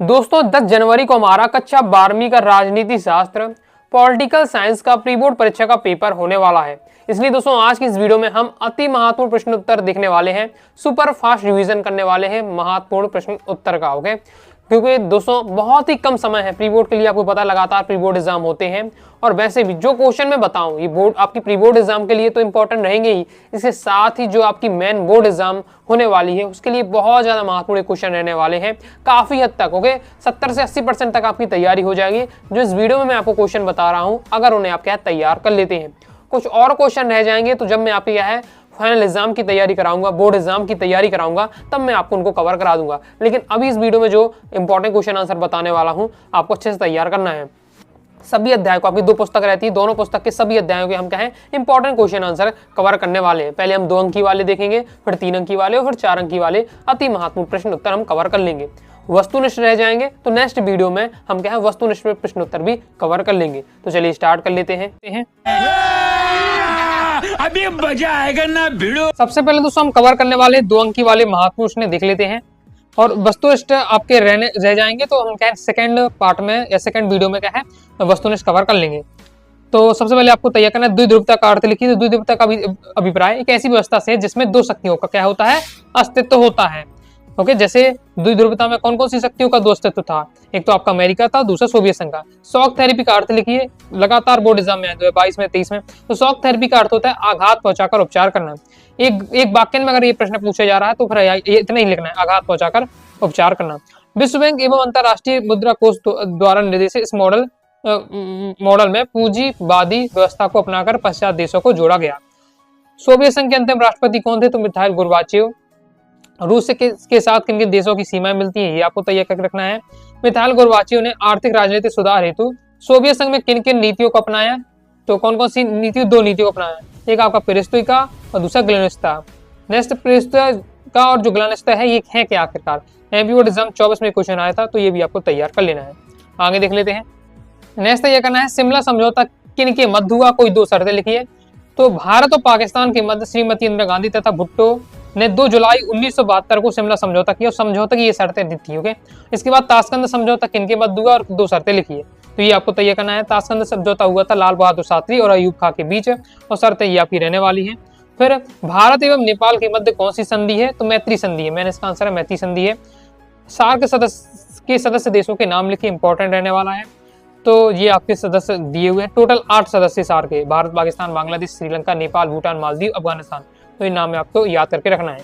दोस्तों 10 जनवरी को हमारा कक्षा 12वीं का राजनीति शास्त्र पॉलिटिकल साइंस का प्री बोर्ड परीक्षा का पेपर होने वाला है। इसलिए दोस्तों आज की इस वीडियो में हम अति महत्वपूर्ण प्रश्न उत्तर देखने वाले हैं, सुपर फास्ट रिवीजन करने वाले हैं महत्वपूर्ण प्रश्न उत्तर का। ओके, क्योंकि दोस्तों बहुत ही कम समय है प्री बोर्ड के लिए, आपको पता लगातार प्री बोर्ड एग्जाम होते हैं। और वैसे भी जो क्वेश्चन मैं बताऊं ये बोर्ड आपकी प्री बोर्ड एग्जाम के लिए तो इंपॉर्टेंट रहेंगे ही, इसके साथ ही जो आपकी मेन बोर्ड एग्जाम होने वाली है उसके लिए बहुत ज्यादा महत्वपूर्ण क्वेश्चन रहने वाले हैं काफी हद तक। ओके, 70 से 80% तक आपकी तैयारी हो जाएगी। जो इस वीडियो में मैं आपको क्वेश्चन बता रहा हूँ, अगर उन्हें आप क्या तैयार कर लेते हैं, कुछ और क्वेश्चन रह जाएंगे तो जब मैं आपकी क्या है फाइनल एग्जाम की तैयारी कराऊंगा, बोर्ड एग्जाम की तैयारी कराऊंगा, तब मैं आपको उनको कवर करा दूंगा। लेकिन अभी इस वीडियो में जो इंपॉर्टेंट क्वेश्चन आंसर बताने वाला हूं, आपको अच्छे से तैयार करना है। सभी अध्याय को, आपकी 2 पुस्तक रहती है, दोनों पुस्तक के सभी अध्यायों के हम क्या है इंपॉर्टेंट क्वेश्चन आंसर कवर करने वाले हैं। पहले हम 2 अंकी वाले देखेंगे, फिर 3 अंकी वाले और फिर 4 अंकी वाले अति महत्वपूर्ण प्रश्न उत्तर हम कवर कर लेंगे। वस्तुनिष्ठ रह जाएंगे तो नेक्स्ट वीडियो में हम क्या है वस्तुनिष्ठ प्रश्न उत्तर भी कवर कर लेंगे। तो चलिए स्टार्ट कर लेते हैं। अभी मजा आएगा ना भिड़ो। सबसे पहले दोस्तों हम कवर करने वाले 2 अंकी वाले महत्वपूर्ण प्रश्न देख लेते हैं और वस्तुनिष्ठ आपके रह जाएंगे तो हम क्या है सेकंड पार्ट में या सेकंड वीडियो में क्या है वस्तुनिष्ठ कवर कर लेंगे। तो सबसे पहले आपको तैयार करना है द्विध्रुवता का अर्थ लिखिए। तो द्विध्रुवता का अभिप्राय एक ऐसी व्यवस्था से जिसमें 2 शक्तियों का क्या होता है अस्तित्व होता है। ओके, जैसे द्विध्रुवता में कौन कौन सी शक्तियों का 2 अस्तित्व था, एक तो आपका अमेरिका था, दूसरा सोवियत संघ का। शॉक थेरेपी का अर्थ लिखिए, लगातार बोर्ड एग्जाम में 2022 में 23 में। तो शॉक थेरेपी का अर्थ होता है आघात पहुंचाकर उपचार करना। एक वाक्य में अगर ये प्रश्न पूछा जा रहा है तो फिर ये इतना ही लिखना है, आघात पहुंचाकर उपचार करना। विश्व बैंक एवं अंतरराष्ट्रीय मुद्रा कोष द्वारा निर्देशित इस मॉडल में पूंजीवादी व्यवस्था को अपनाकर पश्चात देशों को जोड़ा गया। सोवियत संघ के अंतिम राष्ट्रपति कौन थे, तो मिखाइल गोर्बाचेव। रूस के साथ किन किन देशों की सीमाएं मिलती हैं, ये आपको तैयार करके रखना है। मिखाइल गोर्बाचेव ने आर्थिक राजनीतिक सुधार हेतु सोवियत संघ में किन किन नीतियों को अपनाया, तो कौन कौन सी नीतियों, 2 नीतियों को अपनाया, एक आपका पेरेस्ट्रोइका और दूसरा ग्लानोस्ता। नेक्स्ट पेरेस्ट्रोइका और जो ग्लानोस्ता है ये है क्या आखिरकार, एमपी बोर्ड एग्जाम 24 में क्वेश्चन आया था, तो ये भी आपको तैयार कर लेना है। आगे देख लेते हैं। नेक्स्ट तैयार करना है शिमला समझौता किन के मध्य हुआ, कोई 2 शर्तें लिखिए। तो भारत और पाकिस्तान के मध्य श्रीमती इंदिरा गांधी तथा भुट्टो ने 2 जुलाई 1972 को शिमला समझौता किया और समझौता की ये शर्तें दी थी। ओके, इसके बाद ताशकंद समझौता किनके मध्य हुआ और 2 शर्तें लिखिए। तो ये आपको तैयार करना है। ताशकंद समझौता हुआ था लाल बहादुर शास्त्री और अयूब खां के बीच और शर्तें ये आपकी रहने वाली हैं। फिर भारत एवं नेपाल के मध्य कौन सी संधि है, तो मैत्री संधि है। मैंने इसका आंसर है मैत्री संधि है। सार्क के सदस्य देशों के नाम लिखिए, इंपॉर्टेंट रहने वाला है। तो ये आपके सदस्य दिए हुए हैं, टोटल 8 सदस्य सार्क के, भारत, पाकिस्तान, बांग्लादेश, श्रीलंका, नेपाल, भूटान, मालदीव, अफगानिस्तान। तो ये नाम आपको याद करके रखना है।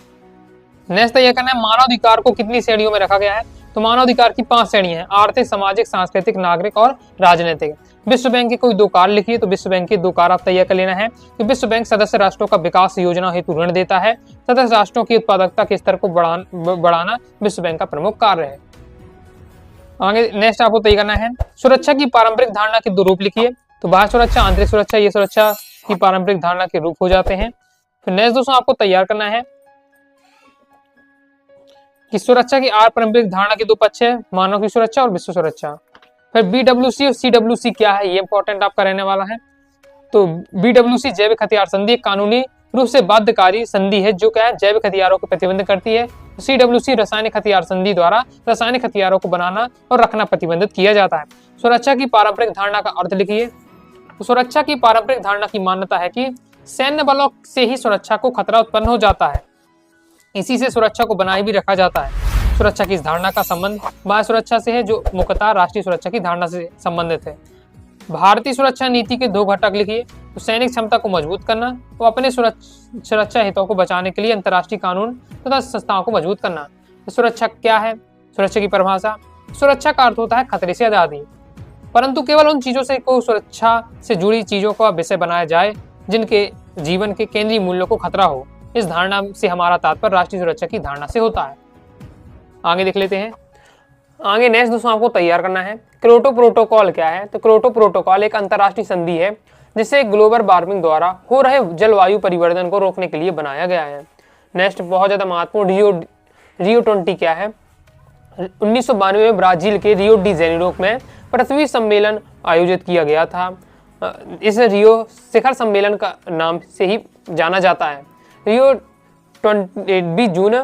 नेक्स्ट ये करना है मानवाधिकार को कितनी श्रेणियों में रखा गया है, तो मानवाधिकार की 5 श्रेणियां हैं, आर्थिक, सामाजिक, सांस्कृतिक, नागरिक और राजनीतिक। विश्व बैंक के कोई 2 कार्य लिखिए। तो विश्व बैंक के 2 कार्य आप तैयार कर लेना है कि विश्व बैंक सदस्य राष्ट्रों का विकास योजना हेतु ऋण देता है, सदस्य राष्ट्रों की उत्पादकता के स्तर को बढ़ाना विश्व बैंक का प्रमुख कार्य है। आगे नेक्स्ट आपको तय करना है सुरक्षा की पारंपरिक धारणा के 2 रूप लिखिए। तो बाह्य सुरक्षा, आंतरिक सुरक्षा, ये सुरक्षा की पारंपरिक धारणा के रूप हो जाते हैं। फिर नेक्स्ट दोस्तों आपको तैयार करना है कि सुरक्षा की पारंपरिक धारणा के 2 पक्ष है, मानव की सुरक्षा और विश्व सुरक्षा। फिर BWC और CWC क्या है, ये इंपॉर्टेंट आपका रहने वाला है। तो BWC जैविक हथियार संधि एक कानूनी रूप से बाध्यकारी संधि है जो क्या है जैविक हथियारों को प्रतिबंधित करती है। CWC रासायनिक हथियार संधि द्वारा रासायनिक हथियारों को बनाना और रखना प्रतिबंधित किया जाता है। सुरक्षा की पारंपरिक धारणा का अर्थ लिखिए। तो सुरक्षा की पारंपरिक धारणा की मान्यता है कि सैन्य बलों से ही सुरक्षा को खतरा उत्पन्न हो जाता है, इसी से सुरक्षा को बनाए भी रखा जाता है। सुरक्षा की इस धारणा का संबंध बाह्य सुरक्षा से है जो मुख्यतः राष्ट्रीय सुरक्षा की धारणा से संबंधित है। भारतीय सुरक्षा नीति के 2 घटक लिखिए। तो सैनिक क्षमता को मजबूत करना और अपने सुरक्षा हितों को बचाने के लिए अंतर्राष्ट्रीय कानून तथा संस्थाओं को मजबूत करना। तो सुरक्षा क्या है, सुरक्षा की परिभाषा, सुरक्षा का अर्थ होता है खतरे से आजादी, परंतु केवल उन चीजों से को सुरक्षा से जुड़ी चीजों का विषय बनाया जाए जिनके जीवन के केंद्रीय मूल्यों को खतरा हो। इस धारणा से हमारा तात्पर्य राष्ट्रीय सुरक्षा की धारणा से होता है। आगे देख लेते हैं। आगे नेक्स्ट दोस्तों आपको तैयार करना है क्योटो प्रोटोकॉल क्या है। तो क्योटो प्रोटोकॉल एक अंतर्राष्ट्रीय संधि है जिसे ग्लोबल वार्मिंग द्वारा हो रहे जलवायु परिवर्तन को रोकने के लिए बनाया गया है। नेक्स्ट बहुत ज्यादा महत्वपूर्ण रियो 20 क्या है। 1992 में ब्राजील के रियो डी जेनेरो में पृथ्वी सम्मेलन आयोजित किया गया था। इस रियो शिखर सम्मेलन का नाम से ही जाना जाता है। रियो 20 जून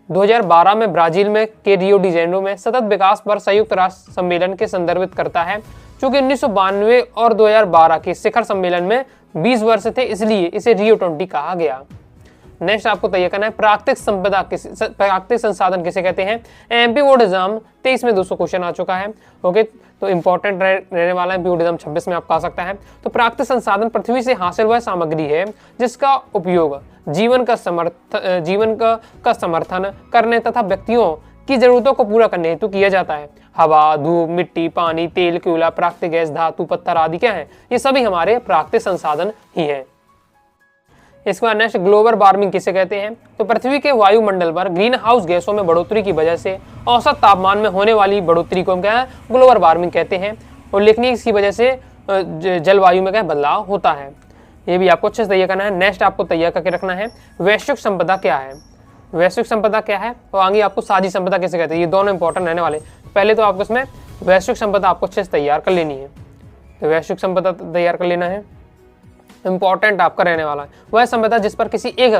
2012 में ब्राजील में के रियो डी जेनेरो में सतत विकास पर संयुक्त राष्ट्र सम्मेलन के संदर्भित करता है। चूंकि 1992 और 2012 के शिखर सम्मेलन में 20 वर्ष थे, इसलिए इसे रियो 20 कहा गया। नेक्स्ट आपको तय करना है प्राकृतिक संपदा प्राकृतिक संसाधन किसे कहते हैं। एमपी बोर्ड एग्जाम 23 में 200 क्वेश्चन आ चुका है। ओके, तो इंपॉर्टेंट रहने वाला है। बोर्ड एग्जाम 26 में आपका आ सकता है। तो प्राकृतिक संसाधन पृथ्वी से हासिल वह सामग्री है जिसका उपयोग जीवन का समर्थन करने तथा व्यक्तियों की जरूरतों को पूरा करने हेतु किया जाता है। हवा, धूप, मिट्टी, पानी, तेल, कोयला, प्राकृतिक गैस, धातु, पत्थर आदि क्या है, ये सभी हमारे प्राकृतिक संसाधन ही हैं। इसके बाद नेक्स्ट ग्लोबल वार्मिंग किसे कहते हैं। तो पृथ्वी के वायुमंडल पर ग्रीन हाउस गैसों में बढ़ोतरी की वजह से औसत तापमान में होने वाली बढ़ोतरी को हम क्या है, ग्लोबल वार्मिंग कहते हैं। उल्लेखनीय इसकी वजह से जलवायु में क्या बदलाव होता है। ये भी आपको अच्छे से तैयार करना है। नेक्स्ट आपको तैयार करके रखना है वैश्विक संपदा क्या है। वैश्विक संपदा क्या है और आगे आपको साझी संपदा किसे कहते हैं, ये दोनों इंपॉर्टेंट रहने वाले। पहले तो आपको इसमें वैश्विक संपदा आपको अच्छे से तैयार कर लेनी है। तो वैश्विक संपदा तैयार कर लेना है, इंपॉर्टेंट आपका रहने वाला है। वह संपदा जिस पर किसी एक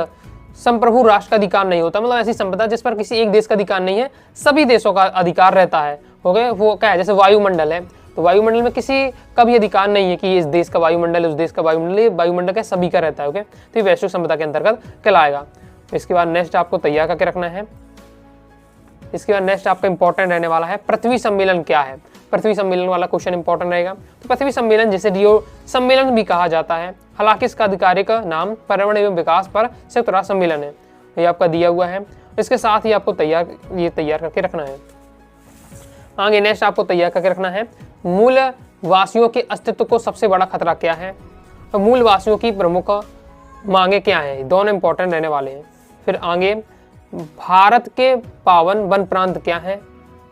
संप्रभु राष्ट्र का अधिकार नहीं होता, मतलब ऐसी संपदा जिस पर किसी एक देश का अधिकार नहीं है, सभी देशों का अधिकार रहता है। हो गए, वो क्या है, जैसे वायुमंडल है, तो वायुमंडल में किसी का भी अधिकार नहीं है कि इस देश का वायुमंडल है, उस देश का वायुमंडल, ये वायुमंडल का सभी का रहता है। ओके, तो ये वैश्विक संपदा के अंतर्गत कहलाएगा। इसके बाद नेक्स्ट आपको तैयार करके रखना है। इसके बाद नेक्स्ट आपका इंपॉर्टेंट रहने वाला है पृथ्वी सम्मेलन क्या है। पृथ्वी सम्मेलन वाला क्वेश्चन इंपॉर्टेंट रहेगा। तो पृथ्वी सम्मेलन जिसे रियो सम्मेलन भी कहा जाता है, हालांकि इसका आधिकारिक नाम पर्यावरण एवं विकास पर संयुक्त राष्ट्र सम्मेलन है, ये आपका दिया हुआ है। इसके साथ ही आपको तैयार करके रखना है। आगे नेक्स्ट आपको तैयार करके रखना है मूल वासियों के अस्तित्व को सबसे बड़ा खतरा क्या है। तो मूल वासियों की प्रमुख मांगे क्या हैं, दोनों इंपॉर्टेंट रहने वाले हैं। फिर आगे भारत के पावन वन प्रांत क्या है,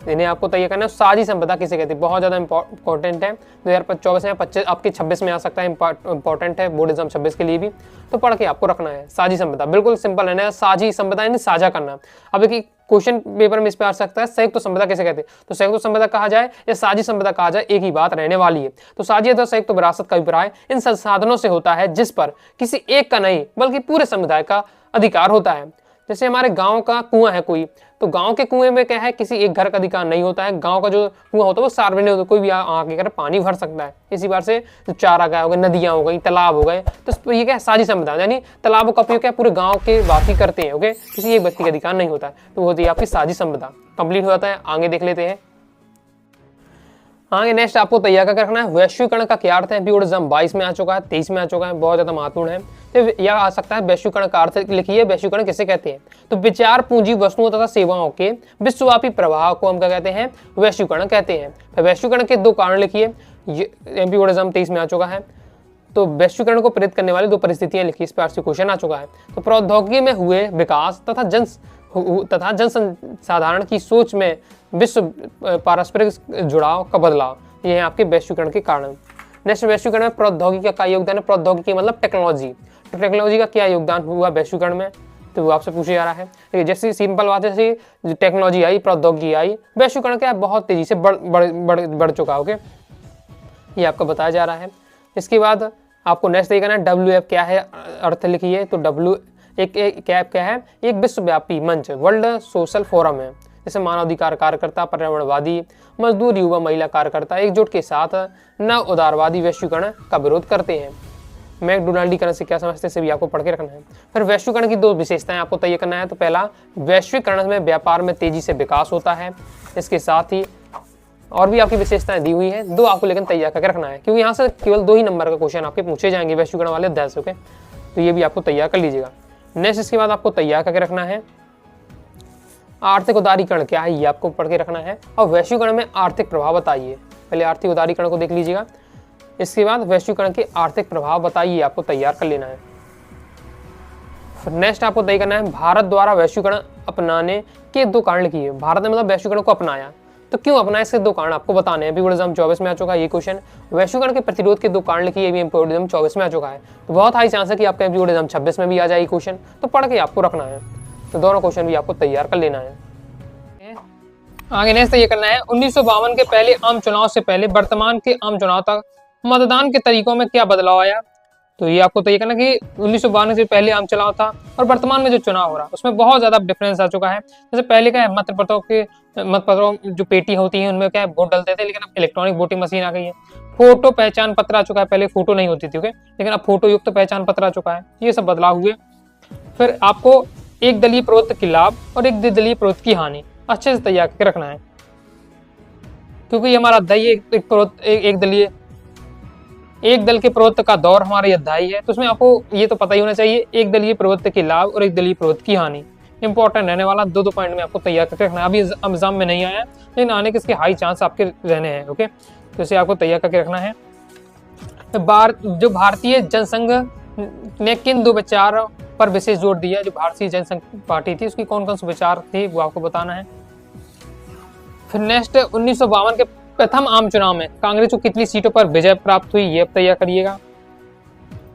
इन्हें आपको तैयार करना है। साझी संपदा किसे कहते हैं, बहुत ज़्यादा इंपॉर्टेंट है। 2024 में 25 आपके 26 में आ सकता है, इंपॉर्टेंट है बोर्ड एग्जाम 26 के लिए भी, तो पढ़ के आपको रखना है। साझी संपदा बिल्कुल सिंपल है ना, साझी संपदा यानी साझा करना। अब एक क्वेश्चन पेपर में इस पे आ सकता है संयुक्त संपदा किसे कहते हैं। तो संयुक्त संपदा कहा जाए या साझी संपदा कहा जाए, एक ही बात रहने वाली है। तो साझी अथवा संयुक्त विरासत का अभिप्राय इन संसाधनों से होता है जिस पर किसी एक का नहीं बल्कि पूरे समुदाय का अधिकार होता है। जैसे हमारे गांव का कुआं है कोई, तो गांव के कुएं में क्या है, किसी एक घर का अधिकार नहीं होता है। गांव का जो कुआं होता है वो सार्वजनिक होता है, कोई भी आके कर पानी भर सकता है। इसी बार से जो चारा गाय हो गए, नदियां हो गई, तालाब हो गए, तो ये क्या है, साझी संपदा, यानी तालाबों का उपयोग क्या पूरे गाँव के वासी करते हैं। ओके, किसी एक व्यक्ति का अधिकार नहीं होता है, तो वो होती है आपकी साझी संपदा। कंप्लीट हो जाता है। आगे देख लेते हैं। आगे नेक्स्ट आपको तैयार करके रखना है वैश्वीकरण का क्या अर्थ है। बोर्ड एग्जाम 22 में आ चुका है, 23 में आ चुका है, बहुत ज्यादा महत्वपूर्ण है। तो यह आ सकता है वैश्वीकरण का अर्थ लिखिए, वैश्वीकरण किसे कहते हैं। तो विचार, पूंजी, वस्तुओं तथा सेवाओं के विश्वव्यापी प्रवाह को हम क्या कहते हैं, वैश्वीकरण कहते हैं। फिर वैश्वीकरण के 2 कारण लिखिए, एमपी बोर्ड एग्जाम 23 में आ चुका है। तो वैश्वीकरण को प्रेरित करने वाली 2 परिस्थितियां लिखी, इस पर क्वेश्चन आ चुका है। तो प्रौद्योगिकी में हुए विकास तथा जन साधारण की सोच में विश्व पारस्परिक जुड़ाव का बदलाव, ये है आपके वैश्वीकरण के कारण। नेक्स्ट वैश्वीकरण में प्रौद्योगिकी का योगदान है। प्रौद्योगिकी मतलब टेक्नोलॉजी, तो टेक्नोलॉजी का क्या योगदान हुआ वैश्वीकरण में, तो वो आपसे पूछा जा रहा है। देखिए जैसे सिंपल बात है, जैसे टेक्नोलॉजी आई, प्रौद्योगिकी आई, वैश्वीकरण क्या है बहुत तेजी से बढ़ चुका। ओके, ये आपको बताया जा रहा है। इसके बाद आपको नेक्स्ट देखना है WF क्या है, अर्थ लिखिए। तो W क्या है, एक विश्वव्यापी मंच, वर्ल्ड सोशल फोरम है। जैसे मानवाधिकार कार्यकर्ता, पर्यावरणवादी, मजदूर, युवा, महिला कार्यकर्ता एकजुट के साथ नव उदारवादी वैश्वीकरण का विरोध करते हैं। मैकडोनाल्डीकरण से क्या समझते हैं, से भी आपको पढ़ के रखना है। फिर वैश्वीकरण की 2 विशेषताएं आपको तय करना है। तो पहला, वैश्वीकरण में व्यापार में तेजी से विकास होता है। इसके साथ ही और भी आपकी विशेषताएं दी हुई हैं, 2 आपको लेकिन तैयार करके रखना है, क्योंकि यहाँ से केवल 2 ही नंबर का क्वेश्चन आपके पूछे जाएंगे वैश्वीकरण वाले अध्याय से। ओके, तो ये भी आपको तैयार कर लीजिएगा। नेक्स्ट इसके बाद आपको तैयार करके रखना है आर्थिक उदारीकरण क्या है, ये आपको पढ़ के रखना है। और वैश्वीकरण में आर्थिक प्रभाव बताइए। पहले आर्थिक उदारीकरण को देख लीजिएगा, इसके बाद वैश्वीकरण के आर्थिक प्रभाव बताइए, आपको तैयार कर लेना है। नेक्स्ट आपको तय करना है भारत द्वारा वैश्वीकरण अपनाने के 2 कारण लिखिए। भारत ने मतलब वैश्वीकरण को अपनाया, तो क्यों अपनाया, इसके 2 कारण आपको बताने हैं। बोर्ड एग्जाम 24 में आ चुका है ये क्वेश्चन। वैश्वीकरण के प्रतिरोध के 2 कारण लिखिए, ये भी बोर्ड एग्जाम 24 में आ चुका है। तो बहुत हाई चांस है कि आपका बोर्ड एग्जाम 26 में भी आ जाए क्वेश्चन, तो पढ़ के आपको रखना है। तो दोनों क्वेश्चन भी आपको तैयार कर लेना है। आगे नेक्स्ट ये करना है 1952 के पहले आम चुनाव से पहले वर्तमान के आम चुनाव तक मतदान के तरीकों में क्या बदलाव आया। तो ये आपको तय करना कि 1992 से पहले आम चुनाव था और वर्तमान में जो चुनाव हो रहा है उसमें बहुत ज्यादा डिफरेंस आ चुका है। जैसे पहले क्या है, मतपत्रों जो पेटी होती है उनमें क्या है वोट डलते थे, लेकिन अब इलेक्ट्रॉनिक वोटिंग मशीन आ गई है। फोटो पहचान पत्र आ चुका है, पहले फोटो नहीं होती थी, ओके, लेकिन अब फोटो युक्त पहचान पत्र आ चुका है। ये सब बदलाव हुए। फिर आपको एक दलीय प्रवृत्ति की लाभ और एक दलीय प्रवृत्ति की हानि अच्छे से तैयार करके रखना है, क्योंकि ये हमारा अध्याय एक दल के प्रवृत्ति का दौर हमारा ये अध्याय है। तो उसमें आपको ये तो पता ही होना चाहिए एक दलीय प्रवृत्ति के लाभ और एक दलीय प्रवृत्ति की हानि इंपॉर्टेंट रहने वाला। दो पॉइंट में आपको तैयार करके रखना है। अभी एग्जाम में नहीं आया, लेकिन आने के इसके हाई चांस आपके रहने हैं, ओके। तो इसे आपको तैयार करके रखना है। जो भारतीय जनसंघ ने किन दो विचारों पर विशेष जोर दिया? जो भारतीय जनसंघ पार्टी थी उसकी कौन कौन से विचार थे वो आपको बताना है। फिर नेक्स्ट 1952 के प्रथम आम चुनाव में कांग्रेस को कितनी सीटों पर विजय प्राप्त हुई, ये अब तैयार करिएगा,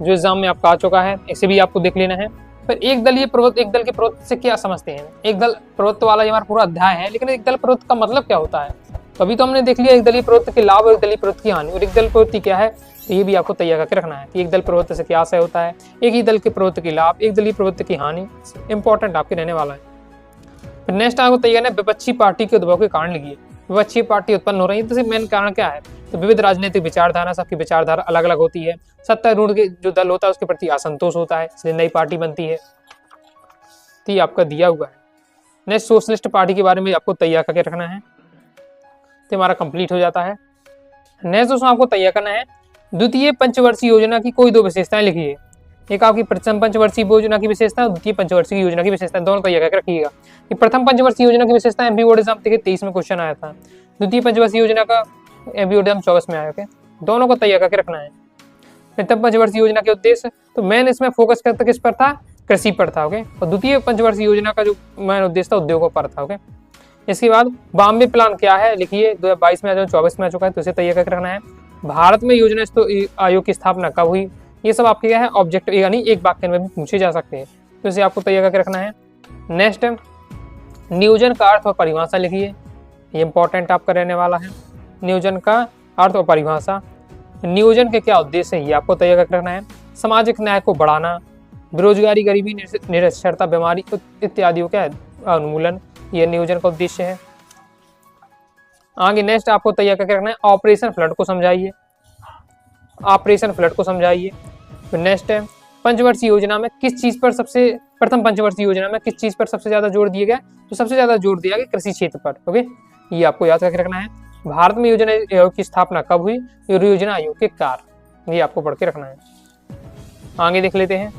जो एग्जाम में आपका आ चुका है, इसे भी आपको देख लेना है। फिर एक दल के प्रवृत्ति से क्या समझते हैं? एक दल प्रवृत्ति वाला ये हमारा पूरा अध्याय है, लेकिन एक दल प्रवृत्ति का मतलब क्या होता है? तो अभी तो हमने देख लिया एक दलीय प्रवृत्ति के लाभ और एक दलीय प्रवृत्ति की हानि, और एक दल प्रवृत्ति क्या है तो ये भी आपको तैयार करके रखना है कि एक दल प्रवृत्ति से क्या आशय होता है, एक ही दल की प्रवृत्ति की लाभ, एक दलीय प्रवृत्ति की हानि इंपॉर्टेंट आपके रहने वाला है। फिर नेक्स्ट आपको तैयार है विपक्षी पार्टी के उद्भव के कारण लिखिए। विपक्षी पार्टी उत्पन्न हो रही है तो मेन कारण क्या है? तो विविध राजनीतिक विचारधारा, सबकी विचारधारा अलग अलग होती है, सत्तारूढ़ के जो दल होता है उसके प्रति असंतोष होता है, इसलिए नई पार्टी बनती है। तो ये आपका दिया हुआ है। नेक्स्ट सोशलिस्ट पार्टी के बारे में आपको तैयार करके रखना है, तो हमारा कंप्लीट हो जाता है। नेक्स्ट दोस्तों आपको तैयार करना है द्वितीय पंचवर्षीय योजना की कोई दो विशेषताएं लिखिए। एक आपकी प्रथम पंचवर्षीय योजना की विशेषता और द्वितीय पंचवर्षीय योजना की विशेषता, दोनों तैयार करके रखिएगा। कि प्रथम पंचवर्षीय योजना की विशेषता एमपी बोर्ड एग्जाम 23 में क्वेश्चन आया था, द्वितीय पंचवर्षीय योजना का एमपी बोर्ड एग्जाम 24 में आया, ओके, दोनों को तैयार करके रखना है। प्रथम पंचवर्षीय योजना के उद्देश्य, तो मेन इसमें फोकस करता किस पर था? कृषि पर था, ओके, और द्वितीय पंचवर्षीय योजना का जो मेन उद्देश्य था उद्योगों पर था, ओके। इसके बाद बॉम्बे प्लान क्या है लिखिए, 2022 में आ 24 में आ चुका है, तो इसे तैयार करके रखना है। भारत में योजना आयोग की स्थापना कब हुई? ये सब आपके क्या है ऑब्जेक्टिव, यानी एक वाक्य में भी पूछे जा सकते हैं, तो इसे आपको तैयार करके रखना है। नेक्स्ट नियोजन का अर्थ और परिभाषा लिखिए, ये इंपॉर्टेंट आपका रहने वाला है। नियोजन का अर्थ और परिभाषा, नियोजन के क्या उद्देश्य है ये आपको तैयार करके रखना है। सामाजिक न्याय को बढ़ाना, बेरोजगारी, गरीबी, निरक्षरता, बीमारी इत्यादि क्या है उन्मूलन, ये नियोजन का उद्देश्य है। आगे नेक्स्ट आपको तैयार करके रखना है ऑपरेशन फ्लड को समझाइए, ऑपरेशन फ्लड को समझाइए। फिर नेक्स्ट है पंचवर्षीय योजना में किस चीज पर प्रथम पंचवर्षीय योजना में किस चीज पर सबसे ज्यादा जोर दिया गया? तो सबसे ज्यादा जोर दिया गया कृषि क्षेत्र पर, ओके, ये आपको याद करके रखना है। भारत में योजना आयोग की स्थापना कब हुई? योजना आयोग के कार्य, ये आपको पढ़ के रखना है। आगे देख लेते हैं।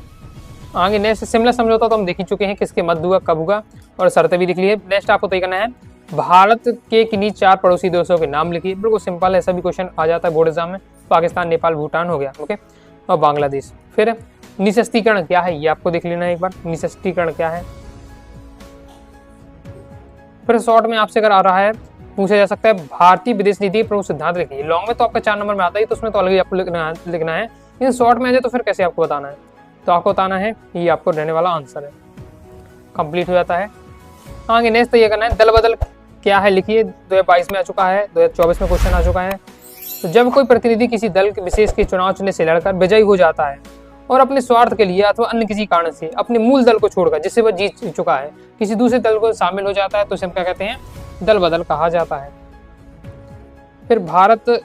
आगे नेक्स्ट शिमला समझौता तो हम देख ही चुके हैं, किसके मध्य हुआ, कब हुआ, और शर्तें भी लिख ली है। नेक्स्ट आपको तय करना है भारत के किन्हीं 4 पड़ोसी देशों के नाम लिखिए। बिल्कुल सिंपल, ऐसा भी क्वेश्चन आ जाता है बोर्ड एग्जाम में। पाकिस्तान, नेपाल, भूटान हो गया, ओके, और बांग्लादेश। फिर निःशस्त्रीकरण क्या है ये आपको देख लेना है एक बार, निःशस्त्रीकरण क्या है। फिर शॉर्ट में आपसे अगर आ रहा है पूछा जा सकता है भारतीय विदेश नीति प्रमुख सिद्धांत लिखिए। लॉन्ग में तो आपका 4 नंबर में आता है, तो उसमें तो अलग ही आपको लिखना है, लेकिन शॉर्ट में आ जाए तो फिर कैसे आपको बताना है? तो आपको बताना है, ये आपको रहने वाला आंसर है। कंप्लीट हो जाता है। आगे नेक्स्ट ये करना है दल बदल क्या है लिखिए। 2022 में आ चुका है, 2024 में क्वेश्चन आ चुका है। तो जब कोई प्रतिनिधि किसी दल विशेष के चुनाव चिन्ह से लड़कर विजयी हो जाता है और अपने स्वार्थ के लिए अथवा अन्य किसी कारण से अपने मूल दल को छोड़कर, जिससे वह जीत चुका है, किसी दूसरे दल को शामिल हो जाता है, तो इसे हम क्या कहते हैं? दल बदल कहा जाता है। फिर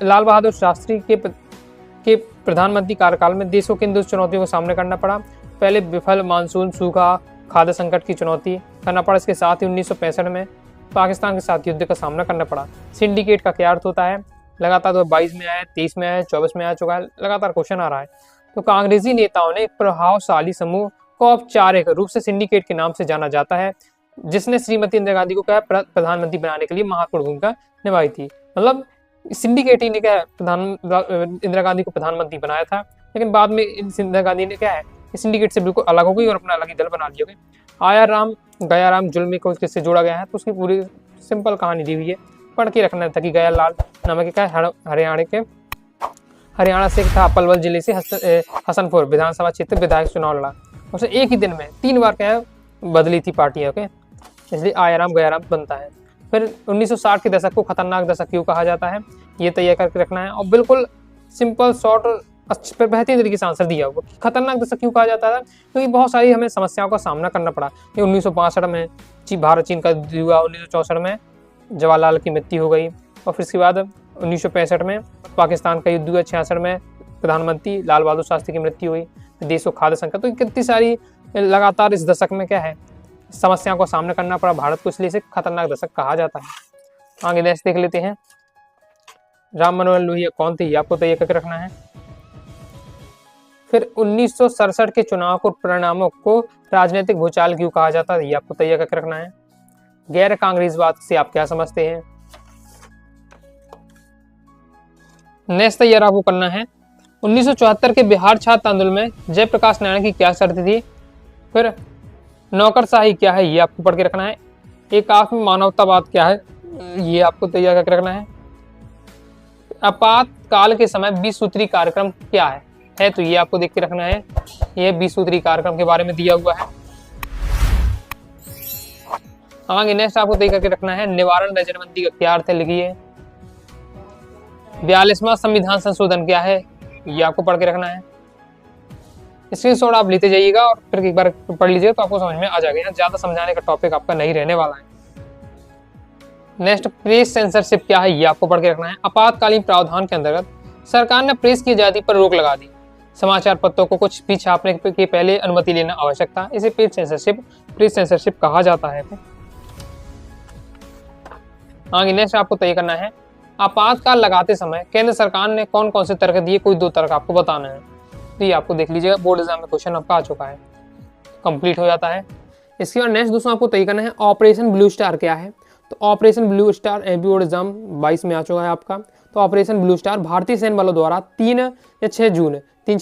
लाल बहादुर शास्त्री के प्रधानमंत्री कार्यकाल में देश को किन 2 चुनौतियों का सामना करना पड़ा? पहले विफल मानसून, सूखा, खाद्य संकट की चुनौती करना पड़ा। इसके साथ ही 1965 में पाकिस्तान के साथ युद्ध का सामना करना पड़ा। सिंडिकेट का क्या अर्थ होता है? लगातार 2022 में आया, 23 में आया, 24 में आ चुका है, लगातार क्वेश्चन आ रहा है। तो कांग्रेसी नेताओं ने एक प्रभावशाली समूह को औपचारिक रूप से सिंडिकेट के नाम से जाना जाता है, जिसने श्रीमती इंदिरा गांधी को क्या प्रधानमंत्री बनाने के लिए महत्वपूर्ण भूमिका निभाई थी। मतलब सिंडिकेट ही ने क्या इंदिरा गांधी को प्रधानमंत्री बनाया था, लेकिन बाद में इंदिरा गांधी ने क्या है सिंडिकेट से बिल्कुल अलग हो गई और अपना अलग ही दल बना लिया। आया राम गया राम जुल्मी को किससे जोड़ा गया है? तो उसकी पूरी सिंपल कहानी दी हुई है, पढ़ के रखना था कि गया लाल नामक क्या हरियाणा से था, पलवल जिले से हसनपुर विधानसभा क्षेत्र विधायक चुनाव लड़ा। उसे एक ही दिन में 3 बार क्या है बदली थी पार्टियां, ओके, इसलिए आयाराम गयाराम बनता है। फिर 1960 के दशक को खतरनाक दशक क्यों कहा जाता है? ये तैयार करके रखना है। और बिल्कुल सिंपल शॉर्ट बेहतरीन तरीके से आंसर दिया हुआ। खतरनाक दशक क्यों कहा जाता था? क्योंकि बहुत सारी हमें समस्याओं का सामना करना पड़ा। ये 1965 में भारत चीन का युद्ध हुआ, 1964 में जवाहरलाल की मृत्यु हो गई, और फिर इसके बाद 1965 में पाकिस्तान का युद्ध हुआ, 66 में प्रधानमंत्री लाल बहादुर शास्त्री की मृत्यु हुई, देश को खाद्य संकट। तो कितनी सारी लगातार इस दशक में क्या है, समस्याओं का सामना करना पड़ा भारत को, इसलिए इसे खतरनाक दशक कहा जाता है। आगे नेक्स्ट देख लेते हैं। राम मनोहर लोहिया कौन थे, ये आपको तय करके रखना है। फिर 1967 के चुनाव को परिणामों को राजनीतिक भूचाल क्यों कहा जाता है, ये आपको तय करके रखना है। गैर कांग्रेसवाद से आप क्या समझते हैं। नेक्स्ट तैयार आपको करना है। 1974 के बिहार छात्र आंदोलन में जयप्रकाश नारायण की क्या शर्त थी। फिर नौकरशाही क्या है, ये आपको पढ़ के रखना है। एकात्म मानवतावाद क्या है, ये आपको तैयार करके रखना है। आपातकाल के समय 20 सूत्री कार्यक्रम क्या है तो ये आपको देख के रखना है। ये 20 सूत्री कार्यक्रम के बारे में दिया हुआ है। आगे नेक्स्ट आपको तय करके रखना है। निवारण रजनबंदी का क्या अर्थ है, लिखिए। 42वां संविधान संशोधन क्या है, ये आपको पढ़ के रखना है। स्क्रीनशॉट आप लेते जाइएगा और फिर एक बार पढ़ लीजिएगा तो आपको समझ में आ जाएगा। ज्यादा समझाने का टॉपिक आपका नहीं रहने वाला है। नेक्स्ट प्रेस सेंसरशिप क्या है, ये आपको पढ़ के रखना है। आपातकालीन प्रावधान के अंतर्गत सरकार ने प्रेस की आजादी पर रोक लगा दी। समाचार पत्रों को कुछ भी छापने के पहले अनुमति लेना आवश्यक था। इसे प्रेस सेंसरशिप कहा जाता है। आगे नेक्स्ट आपको तय करना है। आपातकाल लगाते समय केंद्र सरकार ने कौन कौन से तर्क दिए, कोई 2 तर्क आपको बताना है। तो ये आपको देख लीजिएगा, बोर्ड एग्जाम में क्वेश्चन आपका आ चुका है, कंप्लीट हो जाता है। इसके बाद नेक्स्ट दोस्तों आपको तय करना है ऑपरेशन ब्लू स्टार क्या है। तो operation blue star MP board exam 22 में आ चुका है आपका। तो ऑपरेशन ब्लू स्टार भारतीय सैन्य बलों द्वारा 3 या 6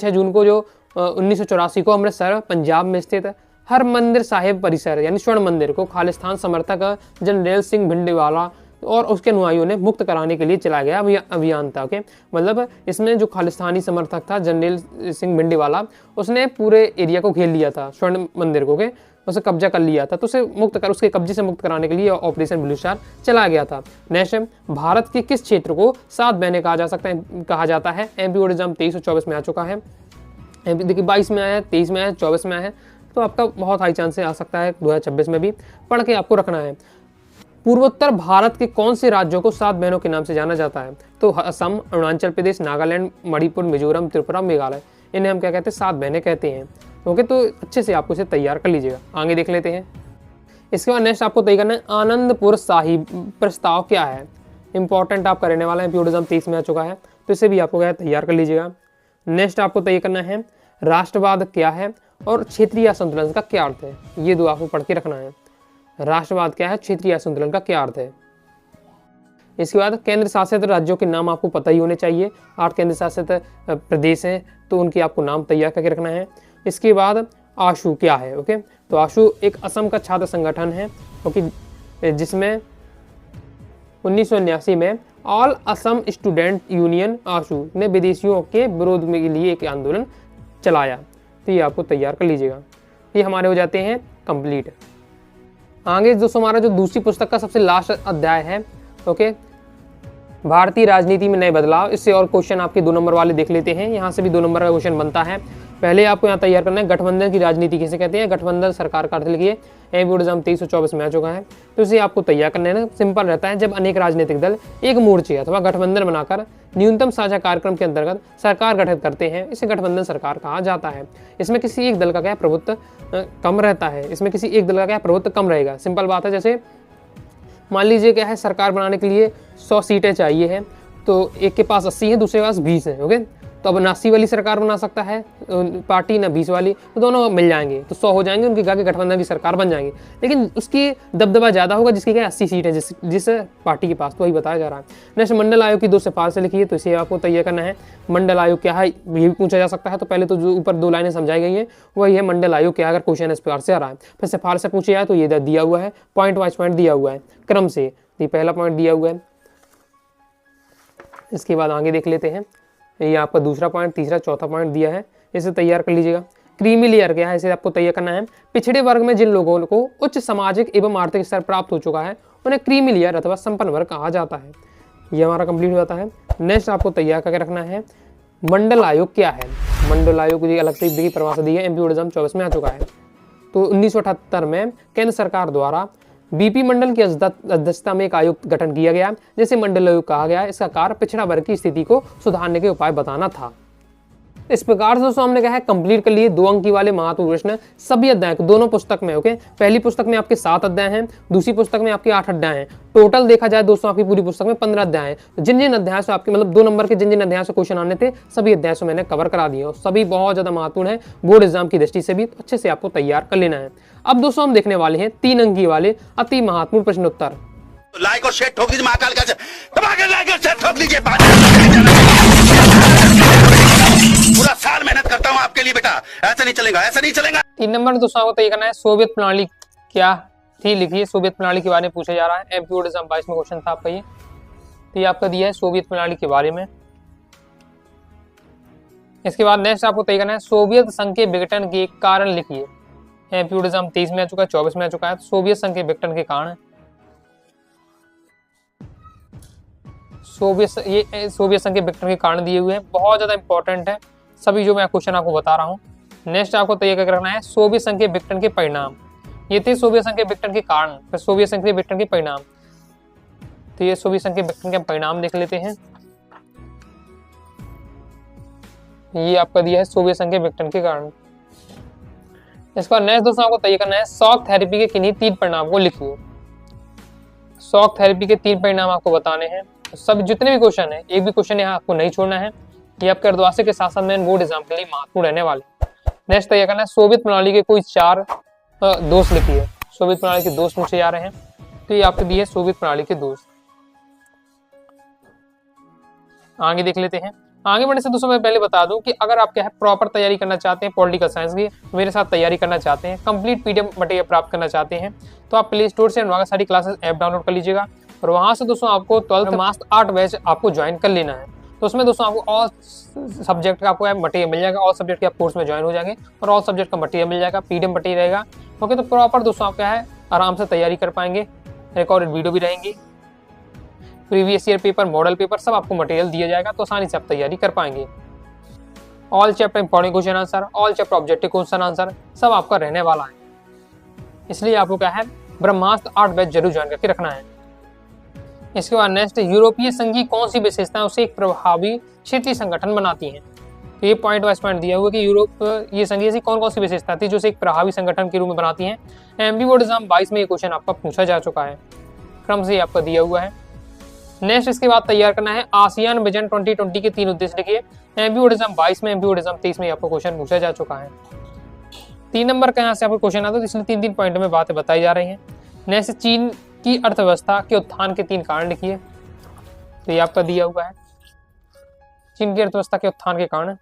जून को जो 1984 को अमृतसर पंजाब में स्थित हरमंदिर साहिब परिसर यानी स्वर्ण मंदिर को खालिस्तान समर्थक जनरल सिंह भिंडीवाला और उसके अनुयायियों ने मुक्त कराने के लिए चलाया गया अभियान था। ओके, मतलब इसमें जो खालिस्तानी समर्थक था जनरल सिंह भिंडीवाला, उसने पूरे एरिया को घेर लिया था, स्वर्ण मंदिर को, उसे कब्जा कर लिया था। तो उसके कब्जे से मुक्त कराने के लिए ऑपरेशन ब्लू स्टार चलाया गया था। नेक्स्ट, भारत के किस क्षेत्र को 7 बहनें कहा जाता है। एमपी बोर्ड एग्जाम 23 और 24 में आ चुका है। देखिए 22 में आया है, 23 में आया है, 24 में आया है, तो आपका बहुत हाई चांस आ सकता है 2026 में भी। पढ़ के आपको रखना है। पूर्वोत्तर भारत के कौन से राज्यों को 7 बहनों के नाम से जाना जाता है। तो असम, अरुणाचल प्रदेश, नागालैंड, मणिपुर, मिजोरम, त्रिपुरा, मेघालय, इन्हें हम क्या कहते हैं, 7 बहनें कहते हैं। ओके, तो अच्छे से आपको इसे तैयार कर लीजिएगा। आगे देख लेते हैं। इसके बाद नेक्स्ट आपको तय करना है आनंदपुर साहिब प्रस्ताव क्या है। इंपॉर्टेंट आपका रहने वाला है, एमपी 23 में आ चुका है, तो इसे भी आपको क्या तैयार कर लीजिएगा। नेक्स्ट आपको तय करना है राष्ट्रवाद क्या है और क्षेत्रीय असंतुलन का क्या अर्थ है। ये 2 आपको पढ़ के रखना है। राष्ट्रवाद क्या है, क्षेत्रीय असंतुलन का क्या अर्थ है। इसके बाद केंद्र शासित राज्यों के नाम आपको पता ही होने चाहिए। 8 केंद्र शासित प्रदेश हैं, तो उनके आपको नाम तैयार करके रखना है। इसके बाद आशु क्या है। ओके, तो आशु एक असम का छात्र संगठन है, ओके, जिसमें 1979 में ऑल असम स्टूडेंट यूनियन आशु ने विदेशियों के विरोध के लिए एक आंदोलन चलाया। तो ये आपको तैयार कर लीजिएगा। ये हमारे हो जाते हैं कंप्लीट। आगे दोस्तों हमारा जो दूसरी पुस्तक का सबसे लास्ट अध्याय है, ओके, भारतीय राजनीति में नए बदलाव। इससे और क्वेश्चन आपके 2 नंबर वाले देख लेते हैं। यहाँ से भी 2 नंबर का क्वेश्चन बनता है। पहले आपको यहाँ तैयार करना है गठबंधन की राजनीति किसे कहते हैं। गठबंधन सरकार का अर्थ लिखिए। एमपी बोर्ड एग्जाम 23 और 24 में आ चुका है, तो इसे आपको तैयार करना है ना। सिंपल रहता है, जब अनेक राजनीतिक दल एक मोर्चे अथवा गठबंधन बनाकर न्यूनतम साझा कार्यक्रम के अंतर्गत सरकार गठित करते हैं, इसे गठबंधन सरकार कहा जाता है। इसमें किसी एक दल का क्या प्रभुत्व कम रहता है, इसमें किसी एक दल का क्या प्रभुत्व कम रहेगा। सिंपल बात है, जैसे मान लीजिए क्या है, सरकार बनाने के लिए 100 सीटें चाहिए हैं, तो एक के पास 80 है, दूसरे के पास 20 है। ओके, तो अब 80 वाली सरकार बना सकता है पार्टी, ना 20 वाली, तो दोनों मिल जाएंगे, तो 100 हो जाएंगे, उनके आगे गठबंधन की सरकार बन जाएंगी। लेकिन उसकी दबदबा ज़्यादा होगा जिसकी क्या 80 सीट है जिस पार्टी के पास, तो वही बताया जा रहा है। नेक्स्ट, मंडल आयोग की 2 सिफारिशें लिखिए, तो इसे आपको तैयार करना है। मंडल आयोग क्या है, ये भी पूछा जा सकता है। तो पहले तो जो ऊपर 2 लाइनें समझाई गई हैं वही है मंडल आयोग क्या, अगर क्वेश्चन इस प्रकार से आ रहा है। फिर सिफारिशें पूछे जाए तो ये दिया हुआ है, पॉइंट वाइज पॉइंट दिया हुआ है क्रम से। ये पहला पॉइंट दिया हुआ है। इसके बाद आगे देख लेते हैं। ये आपका दूसरा पॉइंट, तीसरा, चौथा पॉइंट दिया है, इसे तैयार कर लीजिएगा। क्रीमी लेयर क्या है, इसे आपको तैयार करना है। पिछड़े वर्ग में जिन लोगों को उच्च सामाजिक एवं आर्थिक स्तर प्राप्त हो चुका है उन्हें क्रीमी लेयर अथवा संपन्न वर्ग कहा जाता है। ये हमारा कंप्लीट हो जाता है। नेक्स्ट आपको तैयार करके रखना है मंडल आयोग क्या है? मंडल आयोग की अलग से देखिए परिभाषा दी है, एमपी एग्जाम 24 में आ चुका है। तो 1978 में केंद्र सरकार द्वारा बीपी मंडल की अध्यक्षता में एक आयोग गठन किया गया, जिसे मंडल आयोग कहा गया। इसका कार्य पिछड़ा वर्ग की स्थिति को सुधारने के उपाय बताना था। इस प्रकार से दोस्तों हमने कहा है कंप्लीट कर लिए 2 अंक वाले महत्वपूर्ण प्रश्न सभी अध्याय दोनों पुस्तक में। ओके, पहली पुस्तक में आपके 7 अध्याय हैं, दूसरी पुस्तक में आपके 8 अध्याय हैं। टोटल देखा जाए दोस्तों आपकी पूरी पुस्तक में 15 अध्याय हैं। तो जिन जिन अध्याय से आपके मतलब 2 नंबर के जिन जिन अध्याय से क्वेश्चन आने थे सभी अध्याय से मैंने कवर करा दिए और सभी बहुत ज्यादा महत्वपूर्ण है बोर्ड एग्जाम की दृष्टि से भी, तो अच्छे से आपको तैयार कर लेना है। अब दोस्तों हम देखने वाले हैं 3 अंक वाले अति महत्वपूर्ण प्रश्नोत्तर। लाइक और शेयर ठोक दीजिए, महाकाल का दबा के लाइक और शेयर ठोक दीजिए। पूरा साल मेहनत करता हूं आपके लिए बेटा, ऐसा नहीं चलेगा, ऐसा नहीं चलेगा। 3 नंबर दोस्तों आपको तय करना है सोवियत प्रणाली क्या थी, लिखिए। सोवियत प्रणाली के बारे में पूछा जा रहा है, एमपी बोर्ड एग्जाम 22 में क्वेश्चन था आपका ये। तो ये आपका दिया है सोवियत प्रणाली के बारे में। इसके बाद नेक्स्ट आपको तय करना है सोवियत संघ के विघटन के कारण लिखिए। एमपी बोर्ड एग्जाम 23 में आ चुका है, 24 में आ चुका है। सोवियत संघ के विघटन के कारण, सोवियत संघ के विघटन के कारण दिए हुए हैं, बहुत ज्यादा इंपॉर्टेंट है सभी जो मैं क्वेश्चन आपको बता रहा हूँ। नेक्स्ट आपको तय करके रखना है सोवियत संघ के विघटन के परिणाम। ये थे सोवियत संघ के विघटन के कारण, फिर सोवियत संघ के विघटन के परिणाम। तो ये सोवियत संघ के विघटन के परिणाम देख लेते हैं। ये आपका दिया है सोवियत संघ के विघटन के कारण। इसका नेक्स्ट दोस्तों आपको तय करना है शॉक थेरेपी के किन्हीं 3 परिणाम को लिखिए। शॉक थेरेपी के 3 परिणाम आपको बताने हैं। सब जितने भी क्वेश्चन है, एक भी क्वेश्चन यहाँ आपको नहीं छोड़ना है। ये आपके अर्धवार्षिक के साथ साथ में बोर्ड एग्जाम के लिए महत्वपूर्ण रहने वाले। नेक्स्ट तय करना है सोवियत प्रणाली के कोई 4 दोष लिखिए। सोवियत प्रणाली के दोष पूछे जा रहे हैं, तो ये आपके दिए सोवियत प्रणाली के दोष। आगे देख लेते हैं। आगे बढ़ने से दोस्तों मैं पहले बता दूं कि अगर आप क्या है प्रॉपर तैयारी करना चाहते हैं पॉलिटिकल साइंस की, मेरे साथ तैयारी करना चाहते हैं, कंप्लीट पीडीएफ मटेरियल प्राप्त करना चाहते हैं, तो आप प्ले स्टोर से अनुवागा सारी क्लासेस ऐप डाउनलोड कर लीजिएगा और वहां से दोस्तों आपको 12th मास्ट 8 बैच आपको ज्वाइन कर लेना है। तो उसमें दोस्तों आपको ऑल सब्जेक्ट का आपको मटेरियल मिल जाएगा, ऑल सब्जेक्ट के आप कोर्स में ज्वाइन हो जाएंगे और ऑल सब्जेक्ट का मटेरियल मिल जाएगा, पीडीएफ मटेरियल रहेगा। ओके, तो प्रॉपर दोस्तों आप क्या है आराम से तैयारी कर पाएंगे। रिकॉर्डेड वीडियो भी रहेंगी, previous year paper, model paper सब आपको मटेरियल दिया जाएगा, तो आसानी से आप तैयारी कर पाएंगे। All chapter important question answer, all chapter objective question answer सब आपका रहने वाला है। इसलिए आपको क्या है ब्रह्मास्त्र 8 बैच जरूर ज्वाइन करके रखना है। इसके बाद नेक्स्ट यूरोपीय संघ की कौन सी विशेषताएं उसे एक प्रभावी क्षेत्रीय संगठन बनाती हैं। तो ये पॉइंट वाइज पॉइंट दिया हुआ कि यूरोप ये संघ ऐसी कौन कौन सी विशेषता थी जो उसे एक प्रभावी संगठन के रूप में बनाती हैं। एमपी बोर्ड एग्जाम 22 में ये क्वेश्चन आपका पूछा जा चुका है, क्रम से आपका दिया हुआ है। नेक्स्ट इसके बाद तैयार करना है आसियान विजन 2020 के 3 उद्देश्य लिखिए। एमपी बोर्ड एग्जाम 22 में, एमपी बोर्ड एग्जाम 23 में आपको क्वेश्चन पूछा जा चुका है। 3 नंबर का यहाँ से आपको क्वेश्चन आता है, इसलिए 3 पॉइंट में बातें बताई जा रही हैं। नेक्स्ट चीन की अर्थव्यवस्था के उत्थान के 3 कारण लिखिए। तो ये आपका दिया हुआ है चीन की अर्थव्यवस्था के उत्थान के कारण।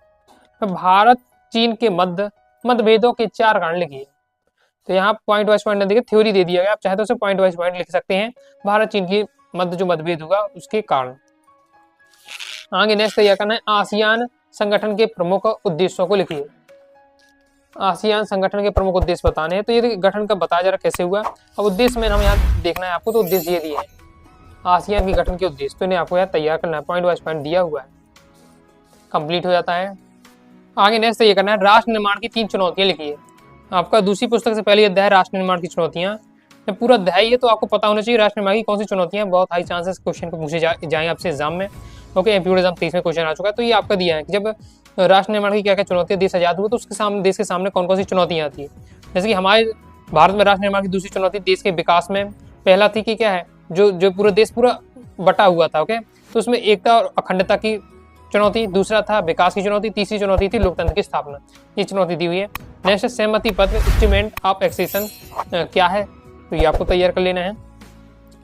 भारत चीन के मतभेदों के 4 कारण लिखिए। तो यहाँ पॉइंट वाइज पॉइंट देखिए, थ्योरी दे दिया गया, आप चाहे तो उसे पॉइंट वाइज पॉइंट लिख सकते हैं। भारत चीन की जो मतभेद होगा उसके कारण। आगे नेक्स्ट तैयार करना है आसियान संगठन के प्रमुख उद्देश्यों को लिखिए। आसियान संगठन के प्रमुख उद्देश्य बताने हैं, तो ये गठन का बताया जा रहा कैसे हुआ। अब उद्देश्य में हम यहाँ देखना है आपको, तो उद्देश्य ये दिए हैं आसियान के गठन के उद्देश्य, तो इन्हें आपको यहाँ तैयार करना है, पॉइंट वाइज पॉइंट दिया हुआ है, कंप्लीट हो जाता है। आगे नेक्स्ट ये करना है राष्ट्र निर्माण की 3 चुनौतियां लिखिए। आपका दूसरी पुस्तक से पहले अध्याय राष्ट्र निर्माण की चुनौतियां, पूरा अध्याय है, तो आपको पता होना चाहिए राष्ट्र निर्माण की कौन सी चुनौतियां। बहुत हाई चांसेस क्वेश्चन को पूछे जाएंगे आपसे एग्जाम में। ओके, एमपी बोर्ड एग्जाम 23 में क्वेश्चन आ चुका है, तो ये आपका दिया है कि जब राष्ट्र निर्माण की क्या क्या चुनौतियां, देश आजाद हुआ तो उसके सामने देश के सामने कौन कौन सी चुनौतियां आती है। जैसे कि हमारे भारत में राष्ट्र निर्माण की दूसरी चुनौती देश के विकास में पहला थी कि क्या है जो पूरा देश पूरा बटा हुआ था। ओके, तो उसमें एकता और अखंडता की चुनौती, दूसरा था विकास की चुनौती, तीसरी चुनौती थी लोकतंत्र की स्थापना, ये चुनौती दी हुई है। नेक्स्ट सहमति पत्र इंस्ट्रूमेंट ऑफ एक्सेशन क्या है, तो ये आपको तैयार कर लेना है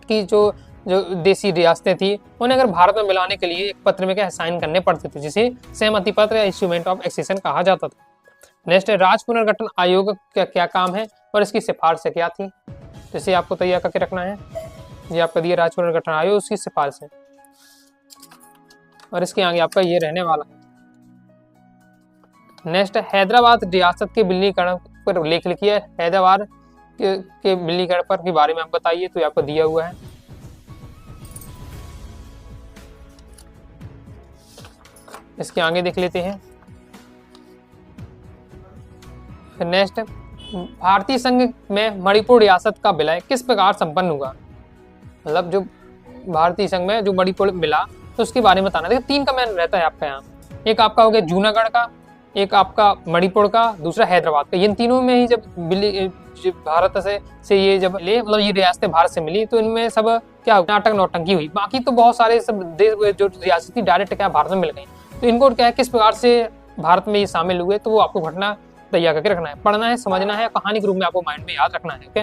कि जो देसी रियासतें थी उन्हें अगर भारत में मिलाने के लिए एक पत्र में क्या साइन करने पड़ते थे, जिसे सहमति पत्र या इंस्ट्रूमेंट ऑफ एक्सेशन कहा जाता था। नेक्स्ट है राज्य पुनर्गठन आयोग का क्या काम है और इसकी सिफारिश क्या थी, जिसे आपको तैयार करके रखना है। ये आपका दिया राज्य पुनर्गठन आयोग, उसकी सिफारिश है और इसके आगे आपका ये रहने वाला है। नेक्स्ट हैदराबाद रियासत के विलीनीकरण पर लेख लिखिए। हैदराबाद के विलीनीकरण पर के बारे में आप बताइए, तो आपको दिया हुआ है। इसके आगे देख लेते हैं। फिर नेक्स्ट, भारतीय संघ में मणिपुर रियासत का विलय किस प्रकार संपन्न हुआ। मतलब जो भारतीय संघ में जो मणिपुर मिला तो उसके बारे में बताना। देखिए 3 का मैन रहता है आपका यहाँ। एक आपका हो गया जूनागढ़ का, एक आपका मणिपुर का, दूसरा हैदराबाद का। इन तीनों में ही जब भारत से ये जब ले मतलब ये रियासतें भारत से मिली तो इनमें सब क्या नाटक नौटंकी हुई। बाकी तो बहुत सारे सब देश जो रियासती डायरेक्ट क्या भारत में मिल गई। तो इनको क्या है किस प्रकार से भारत में ये शामिल हुए तो वो आपको घटना तैयार करके रखना है, पढ़ना है, समझना है, कहानी के रूप में आपको माइंड में याद रखना है। ओके,